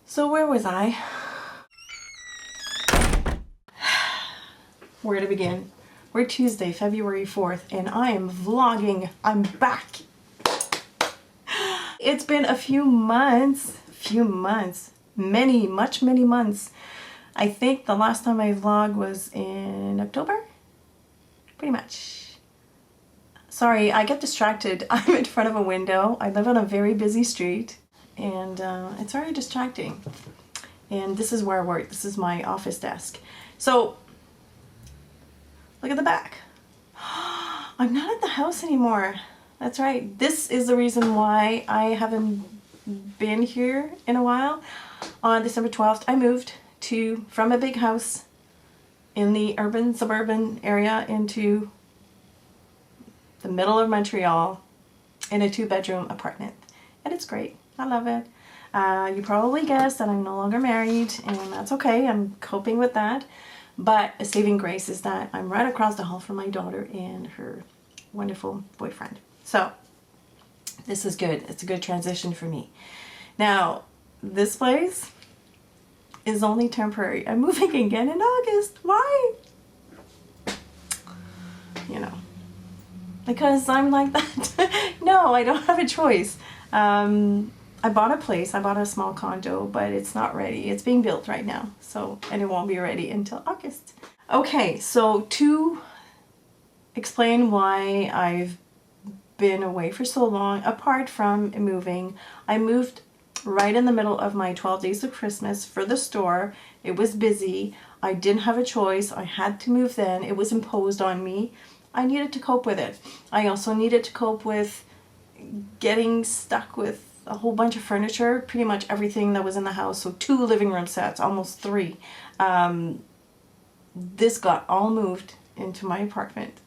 So where was I? Where to begin? We're Tuesday, February 4th, and I am vlogging. I'm back. It's been a few months, many months. I think the last time I vlogged was in October, pretty much. Sorry, I get distracted. I'm in front of a window. I live on a very busy street, and it's very distracting. And this is where I work. This is my office desk. So, look at the back. I'm not at the house anymore. That's right. This is the reason why I haven't been here in a while. On December 12th, I moved from a big house in the urban suburban area into the middle of Montreal in a 2-bedroom apartment. And it's great. I love it. You probably guessed that I'm no longer married, and that's okay. I'm coping with that. But a saving grace is that I'm right across the hall from my daughter and her wonderful boyfriend. So this is good. It's a good transition for me. Now, this place is only temporary. I'm moving again in August. Why? You know, because I'm like that. No, I don't have a choice. I bought a place. I bought a small condo, but it's not ready. It's being built right now. So, and it won't be ready until August. Okay, so to explain why I've been away for so long, apart from moving, I moved right in the middle of my 12 days of Christmas for the store. It was busy. I didn't have a choice. I had to move then. It was imposed on me. I needed to cope with it. I also needed to cope with getting stuck with a whole bunch of furniture, pretty much everything that was in the house. So 2 living room sets, almost 3. This got all moved into my apartment.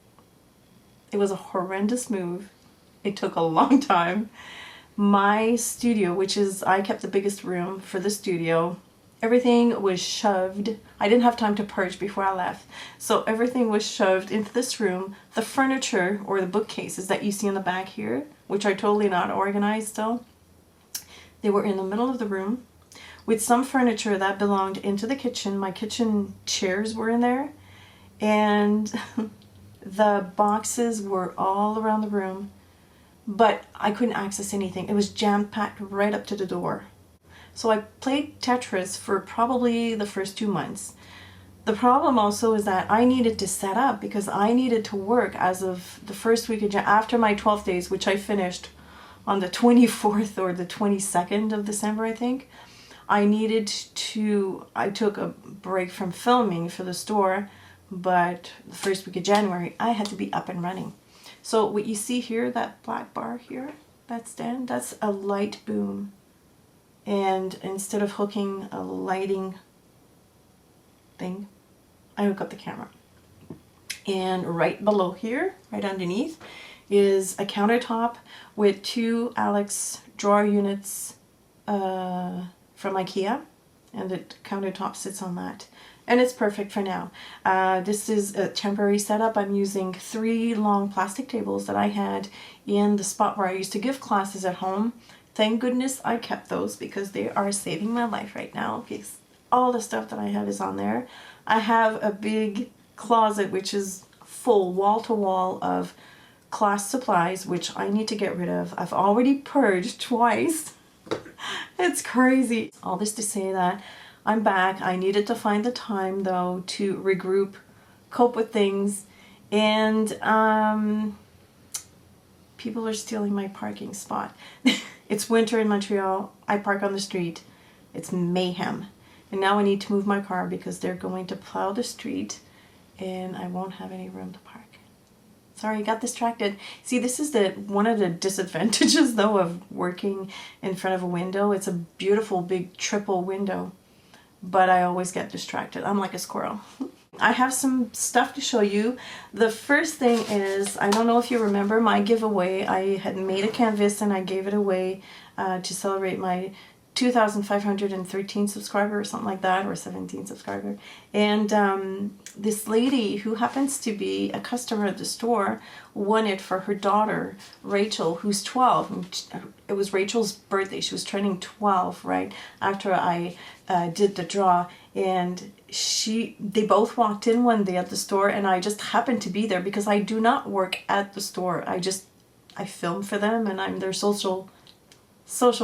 It was a horrendous move. It took a long time. My studio, which is, I kept the biggest room for the studio, everything was shoved. I didn't have time to purge before I left. So everything was shoved into this room. The furniture, or the bookcases that you see in the back here, which are totally not organized still, they were in the middle of the room with some furniture that belonged into the kitchen. My kitchen chairs were in there, and the boxes were all around the room, but I couldn't access anything. It was jam-packed right up to the door. So I played Tetris for probably the first 2 months. The problem also is that I needed to set up because I needed to work as of the first week of after my 12 days, which I finished on the 24th or the 22nd of December, I think. I took a break from filming for the store, but the first week of January, I had to be up and running. So what you see here, that black bar here, that stand, that's a light boom. And instead of hooking a lighting thing, I hook up the camera. And right below here, right underneath, is a countertop with 2 Alex drawer units from IKEA, and the countertop sits on that. And it's perfect for now. This is a temporary setup. I'm using 3 long plastic tables that I had in the spot where I used to give classes at home. Thank goodness I kept those because they are saving my life right now, because all the stuff that I have is on there. I have a big closet which is full wall to wall of class supplies, which I need to get rid of. I've already purged twice. It's crazy. All this to say that I'm back. I needed to find the time though to regroup, cope with things, and people are stealing my parking spot. It's winter in Montreal. I park on the street. It's mayhem. And now I need to move my car because they're going to plow the street and I won't have any room to park. Sorry, I got distracted. See, this is one of the disadvantages though of working in front of a window. It's a beautiful big triple window, but I always get distracted. I'm like a squirrel. I have some stuff to show you. The first thing is, I don't know if you remember my giveaway. I had made a canvas and I gave it away to celebrate my 2,513 subscriber or something like that, or 17 subscriber. And this lady who happens to be a customer at the store won it for her daughter Rachel, who's 12. And it was Rachel's birthday. She was turning 12 right after I did the draw, and they both walked in one day at the store, and I just happened to be there because I do not work at the store. I film for them, and I'm their social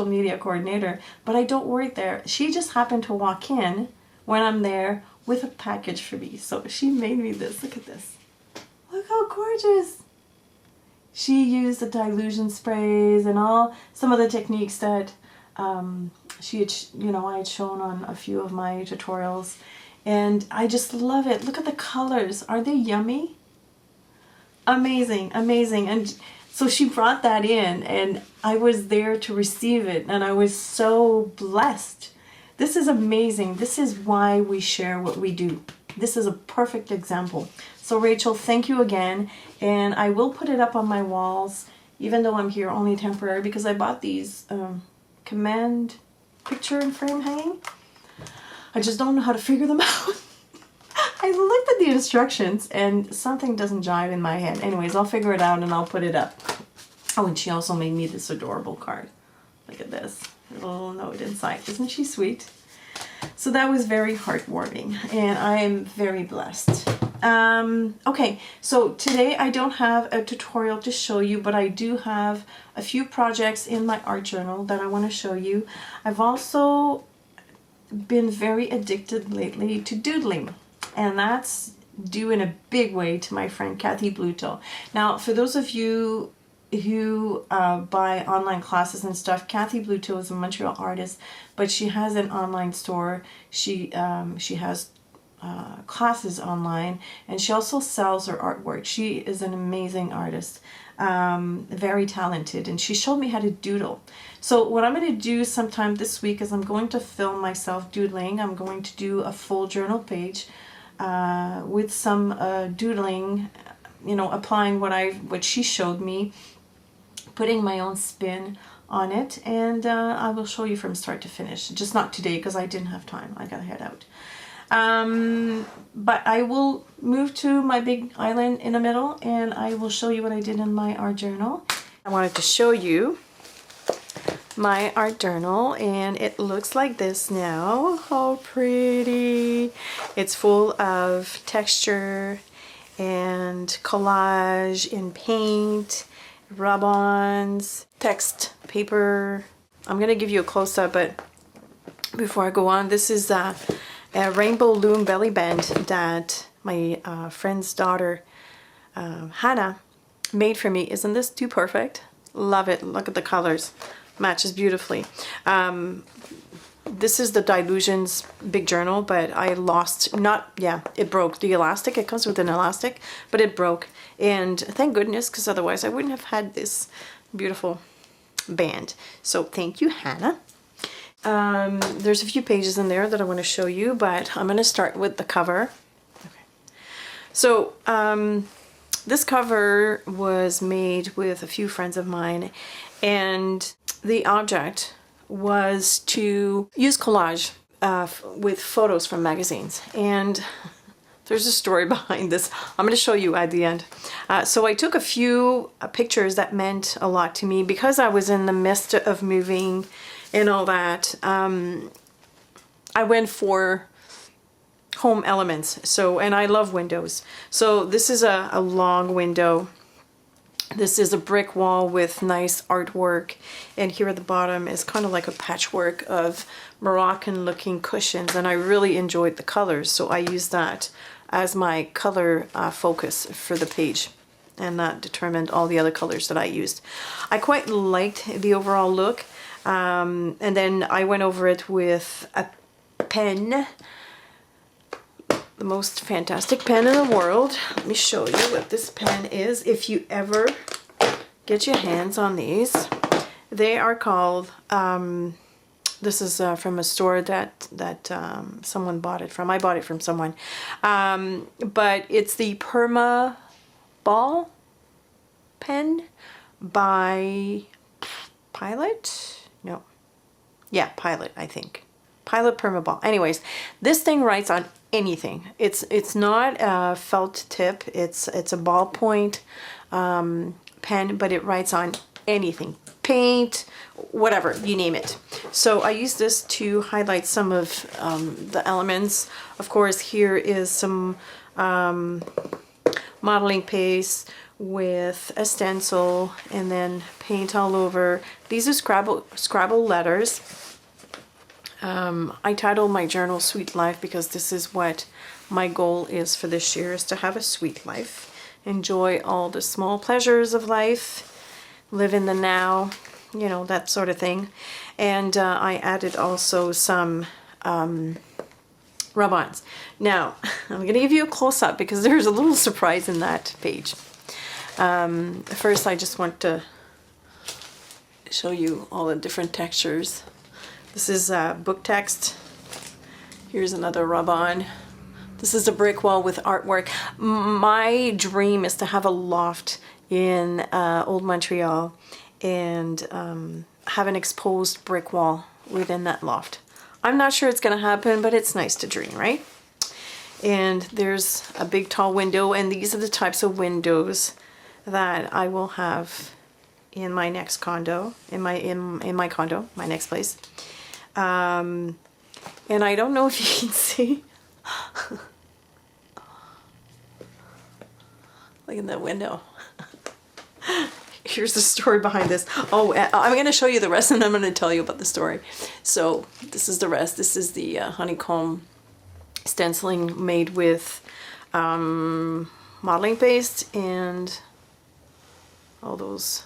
media coordinator, but I don't work there. She just happened to walk in when I'm there with a package for me. So she made me this. Look at this. Look how gorgeous. She used the dilution sprays and some of the techniques that she had, I had shown on a few of my tutorials, and I just love it. Look at the colors. Are they yummy? Amazing, amazing. And so she brought that in, and I was there to receive it, and I was so blessed. This is amazing. This is why we share what we do. This is a perfect example. So Rachel, thank you again, and I will put it up on my walls, even though I'm here only temporary, because I bought these command picture and frame hanging. I just don't know how to figure them out. I looked at the instructions and something doesn't jive in my head. Anyways, I'll figure it out and I'll put it up. Oh, and she also made me this adorable card. Look at this. A little note inside. Isn't she sweet? So that was very heartwarming, and I am very blessed. Okay, so today I don't have a tutorial to show you, but I do have a few projects in my art journal that I want to show you. I've also been very addicted lately to doodling, and that's due in a big way to my friend Cathy Bluteau. Now, for those of you who buy online classes and stuff, Cathy Bluteau is a Montreal artist, but she has an online store. She has classes online, and she also sells her artwork. She is an amazing artist, very talented, and she showed me how to doodle. So what I'm going to do sometime this week is I'm going to film myself doodling. I'm going to do a full journal page with some doodling, applying what she showed me, putting my own spin on it, and I will show you from start to finish. Just not today because I didn't have time. I gotta head out. But I will move to my big island in the middle, and I will show you what I did in my art journal. I wanted to show you my art journal, and it looks like this now. How pretty. It's full of texture and collage in paint, rub-ons, text, paper. I'm gonna give you a close-up, but before I go on, this is a rainbow loom belly band that my friend's daughter Hannah made for me. Isn't this too perfect? Love it. Look at the colors. Matches beautifully. This is the Dilutions Big Journal, but I lost, it broke. The elastic, it comes with an elastic, but it broke. And thank goodness, because otherwise I wouldn't have had this beautiful band. So thank you, Hannah. There's a few pages in there that I want to show you, but I'm going to start with the cover. Okay. So this cover was made with a few friends of mine, and the object was to use collage with photos from magazines. And there's a story behind this. I'm going to show you at the end. So I took a few pictures that meant a lot to me because I was in the midst of moving and all that. I went for home elements. So, and I love windows. So this is a long window. This is a brick wall with nice artwork, and here at the bottom is kind of like a patchwork of Moroccan looking cushions, and I really enjoyed the colors, so I used that as my color focus for the page, and that determined all the other colors that I used. I quite liked the overall look, and then I went over it with a pen, the most fantastic pen in the world. Let me show you what this pen is. If you ever get your hands on these, they are called, this is from a store that someone bought it from. I bought it from someone. But it's the Perma Ball pen by Pilot? No. Yeah, Pilot, I think. Pilot Permaball. Anyways, this thing writes on anything. It's not a felt tip. It's a ballpoint pen, but it writes on anything. Paint, whatever, you name it. So I use this to highlight some of the elements. Of course, here is some modeling paste with a stencil and then paint all over. These are Scrabble letters. I titled my journal Sweet Life because this is what my goal is for this year, is to have a sweet life. Enjoy all the small pleasures of life, live in the now, you know, that sort of thing. And I added also some rub-ons. Now, I'm going to give you a close-up because there's a little surprise in that page. First, I just want to show you all the different textures. This is book text. Here's another rub-on. This is a brick wall with artwork. My dream is to have a loft in Old Montreal and have an exposed brick wall within that loft. I'm not sure it's going to happen, but it's nice to dream, right? And there's a big tall window, and these are the types of windows that I will have in my next condo, in my condo, my next place. And I don't know if you can see. Look in that window. Here's the story behind this. Oh, I'm going to show you the rest, and I'm going to tell you about the story. So this is the rest. This is the honeycomb stenciling made with modeling paste and all those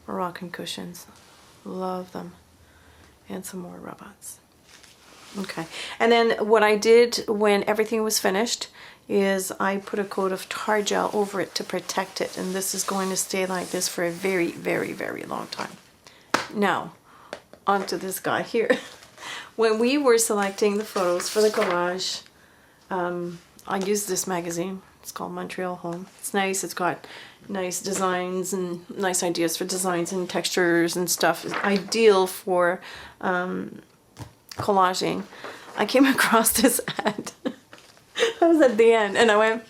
Moroccan cushions. Love them. And some more rub-ons. Okay, and then what I did when everything was finished is I put a coat of tar gel over it to protect it, and this is going to stay like this for a very, very, very long time. Now, onto this guy here. When we were selecting the photos for the collage, I used this magazine. It's called Montreal Home. It's nice. It's got nice designs and nice ideas for designs and textures and stuff. It's ideal for collaging. I came across this ad. I was at the end and I went,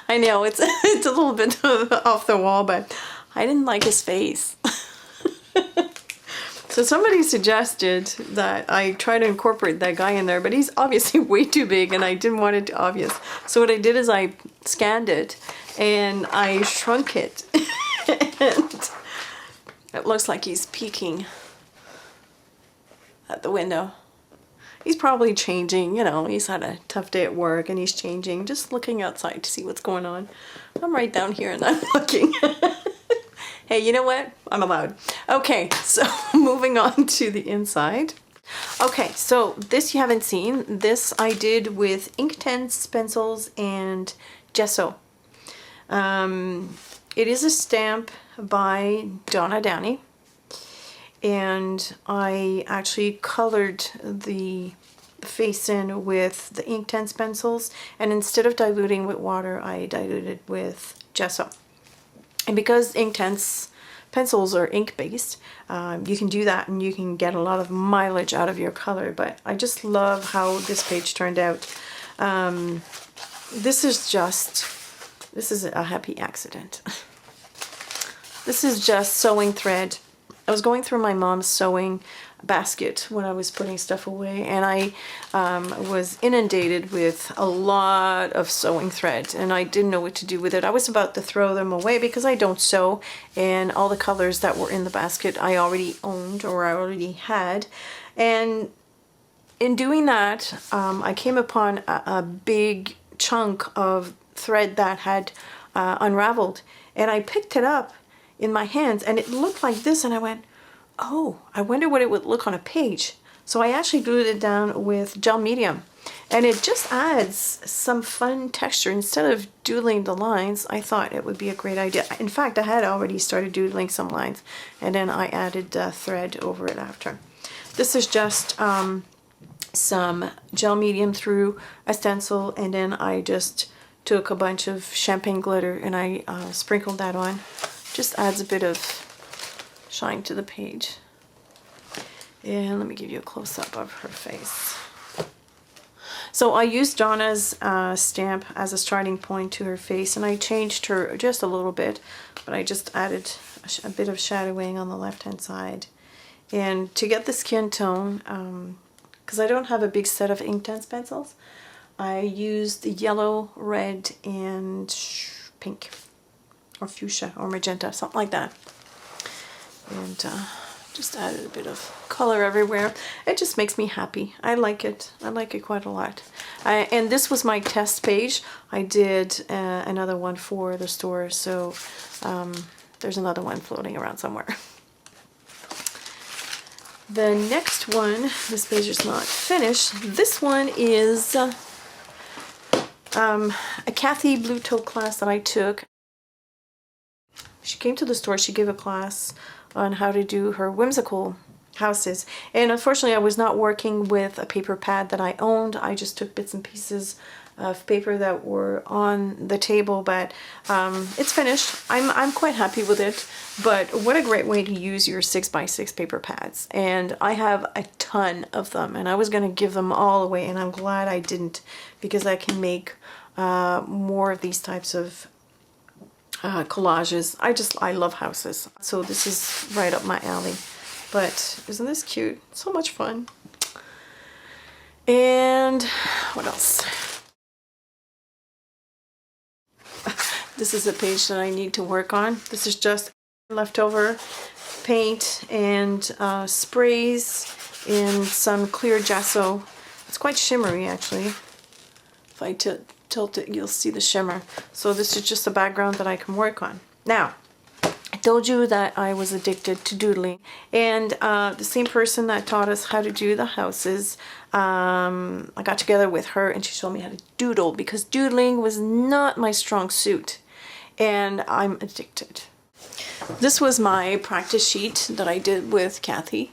I know it's a little bit off the wall, but I didn't like his face. So somebody suggested that I try to incorporate that guy in there, but he's obviously way too big and I didn't want it too obvious. So what I did is I scanned it and I shrunk it. And it looks like he's peeking at the window. He's probably changing, you know, he's had a tough day at work and he's changing, just looking outside to see what's going on. I'm right down here and I'm looking. Hey, you know what? I'm allowed. Okay, so moving on to the inside. Okay, so this you haven't seen. This I did with Inktense pencils and gesso. It is a stamp by Donna Downey. And I actually colored the face in with the Inktense pencils. And instead of diluting with water, I diluted with gesso. And because Inktense pencils are ink-based, you can do that and you can get a lot of mileage out of your color. But I just love how this page turned out. This is a happy accident. This is just sewing thread. I was going through my mom's sewing basket when I was putting stuff away, and I was inundated with a lot of sewing thread, and I didn't know what to do with it. I was about to throw them away because I don't sew, and all the colors that were in the basket I already owned or I already had. And in doing that, I came upon a big chunk of thread that had unraveled, and I picked it up in my hands and it looked like this, and I went, oh, I wonder what it would look on a page. So I actually glued it down with gel medium, and it just adds some fun texture. Instead of doodling the lines, I thought it would be a great idea. In fact, I had already started doodling some lines, and then I added thread over it after. This is just some gel medium through a stencil, and then I just took a bunch of champagne glitter and I sprinkled that on. Just adds a bit of shine to the page. And let me give you a close-up of her face. So I used Donna's stamp as a starting point to her face, and I changed her just a little bit, but I just added a bit of shadowing on the left-hand side. And to get the skin tone, because I don't have a big set of Inktense pencils, I used the yellow, red, and pink, or fuchsia, or magenta, something like that. And just added a bit of color everywhere. It just makes me happy. I like it. I like it quite a lot. And this was my test page. I did another one for the store, so there's another one floating around somewhere. The next one, this page is not finished. This one is a Cathy Bluteau class that I took. She came to the store, she gave a class on how to do her whimsical houses. And unfortunately, I was not working with a paper pad that I owned. I just took bits and pieces of paper that were on the table, but it's finished. I'm quite happy with it, but what a great way to use your 6x6 paper pads. And I have a ton of them, and I was going to give them all away, and I'm glad I didn't, because I can make more of these types of collages. I love houses, so this is right up my alley. But isn't this cute? So much fun. And what else? This is a page that I need to work on. This is just leftover paint and sprays and some clear gesso. It's quite shimmery, actually. If I tilt it, you'll see the shimmer. So this is just a background that I can work on. Now, I told you that I was addicted to doodling, and the same person that taught us how to do the houses, I got together with her and she showed me how to doodle, because doodling was not my strong suit, and I'm addicted. This was my practice sheet that I did with Cathy.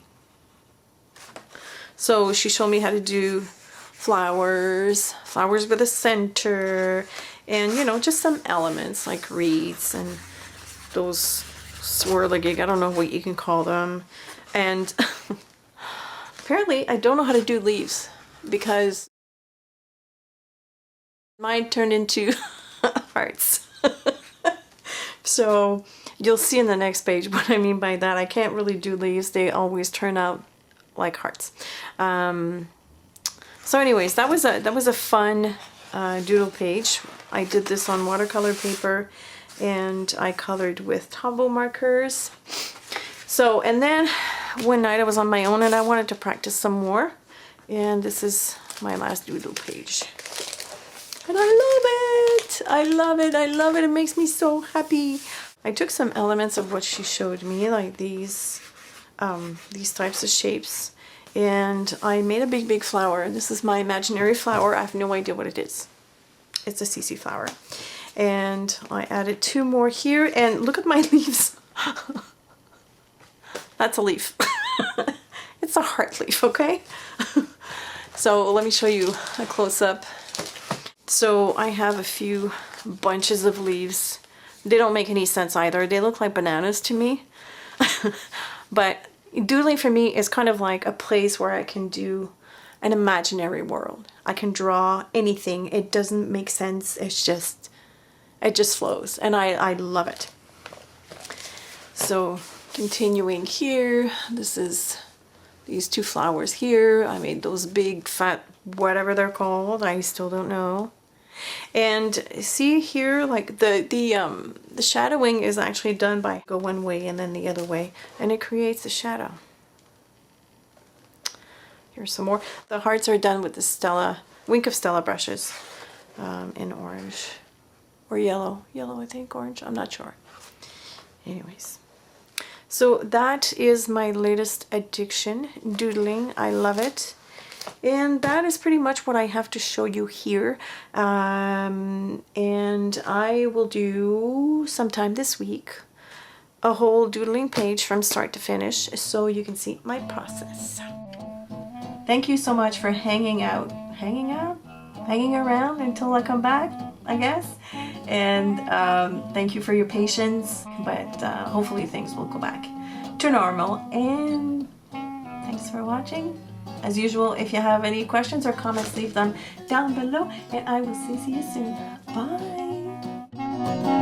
So she showed me how to do flowers with a center, and you know, just some elements like wreaths and those swirligig, I don't know what you can call them. And apparently I don't know how to do leaves, because mine turned into hearts. So you'll see in the next page what I mean by that. I can't really do leaves. They always turn out like hearts. So anyways, that was a fun doodle page. I did this on watercolor paper, and I colored with Tombow markers. So, and then one night I was on my own and I wanted to practice some more, and this is my last doodle page. And I love it! I love it! I love it! It makes me so happy! I took some elements of what she showed me, like these types of shapes, and I made a big flower. This is my imaginary flower. I have no idea what it is. It's a CeeCee flower. And I added 2 more here, and look at my leaves. That's a leaf. It's a heart leaf, okay? So let me show you a close-up. So I have a few bunches of leaves. They don't make any sense either. They look like bananas to me. But doodling for me is kind of like a place where I can do an imaginary world. I can draw anything. It doesn't make sense. It just flows, and I love it. So continuing here, this is these 2 flowers here. I made those big fat whatever they're called. I still don't know. And see here, like the shadowing is actually done by go one way and then the other way, and it creates a shadow. Here's some more. The hearts are done with the Wink of Stella brushes in orange. Or yellow, I think, orange, I'm not sure. Anyways, so that is my latest addiction, doodling. I love it. And that is pretty much what I have to show you here. And I will do sometime this week a whole doodling page from start to finish, so you can see my process. Thank you so much for hanging around until I come back, I guess. And thank you for your patience, but hopefully things will go back to normal. And thanks Thanks for watching. As usual, if you have any questions or comments, leave them down below, and I will see you soon. Bye!